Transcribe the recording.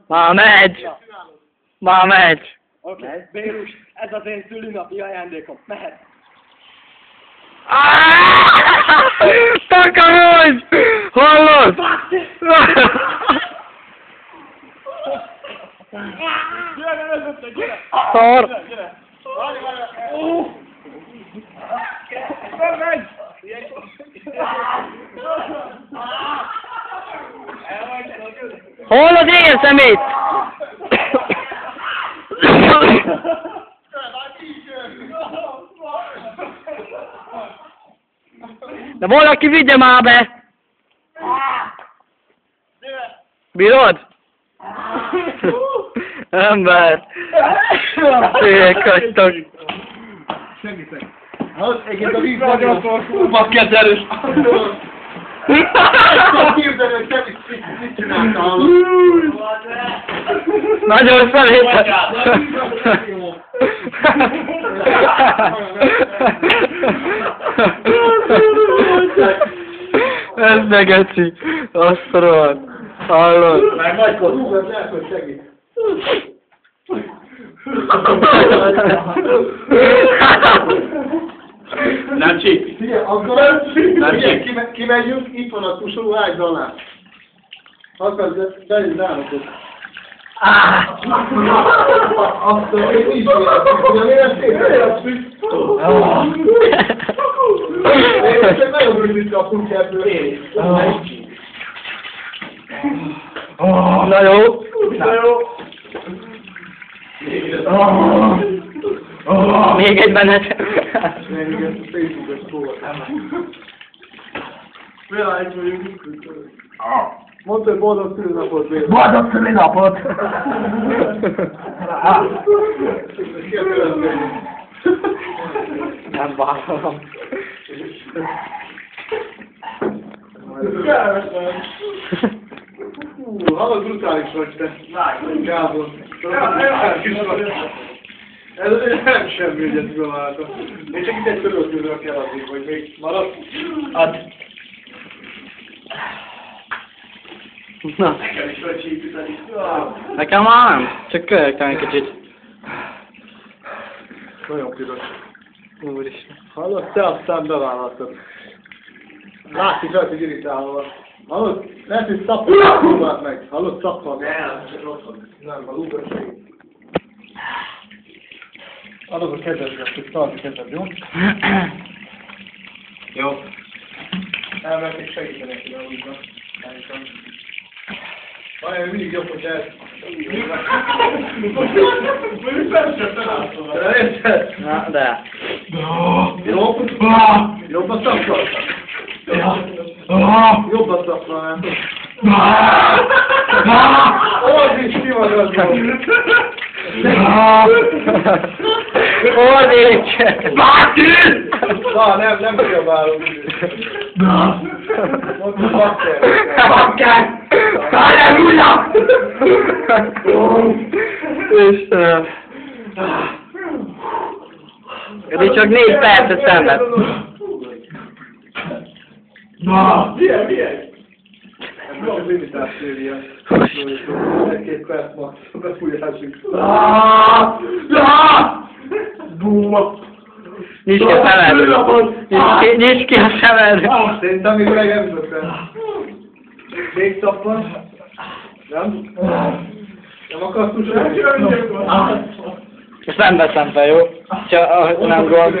Már megy! Már megy! Oké, Bélus, ez az én szülinapi ajándékom, mehet! Takarodj! Hallod? Gyere, előtte, gyere! Szar! Gyere! Megy! Hol az én szemét? De valaki vigye már be! Bírod? Ember! Szék vagytok! Segítek! Egyébként a vízben kezelős! képzelni, hogy te mit csináltál? Nagyon felét! Ez megeci! Azt rohadt! Hallod? Már nagykor, rúgod, lehet, hogy segít. Nem csíp! Figyelj, akkor kimegyünk, itt van a tusoló ágy alá. Akkor bejöjjön nálunk ott. Azt én így jön, miért szépen? Én csak nagyon rövid a punkerből. Na jó! Na jó. Még egy menet! Még ezt a Facebookon szólok. Jaj, mondd, hogy boldog szülinapot, Béla. Boldog szülinapot! Nem vállalom. Hallod, brutális vagy te. Gábor. Ez nem semmi, hogy ezt beváltam. Én csak itt egy körültőről kell adni, hogy még marad. Add. Na. Nekem is vagy csípítani. Nekem már nem. Csak kölyögtem egy kicsit. Nagyon piros. Úristen. Hallod, te aztán bevállaltad. Látszik rajta, hogy irritálva. Hallod? Lehet, hogy szappal próbáld meg. Hallod, szappal. Nem, a lúgos segít. Adod a kezedre, hogy tart a kezed, jó? Jó. Elmentek segíteni neki a lúgban. Vajon mindig jobb, hogy ez... Mondjuk persze, te látszol. De érted? Na, de. Jobb? Jobb a szappal? Jobb a szappal, nem? Ordíts ki magadból! Ordíts! Bácsi! Na, nem kiabálunk. Mondd, hogy bakker. Bakker! Halleluja! Istenem! Ez csak 4 percet szenved. Milyen? Ez az imitációja. Egy-két perc max. Befújásig. Búma! Nyisd ki a szemed! Nyisd ki a szemed! Szerintem még megemlítettem. Még szappan? Nem? Nem akarsz tusolni? Ezt nem veszem fel, jó? Csak nem gond.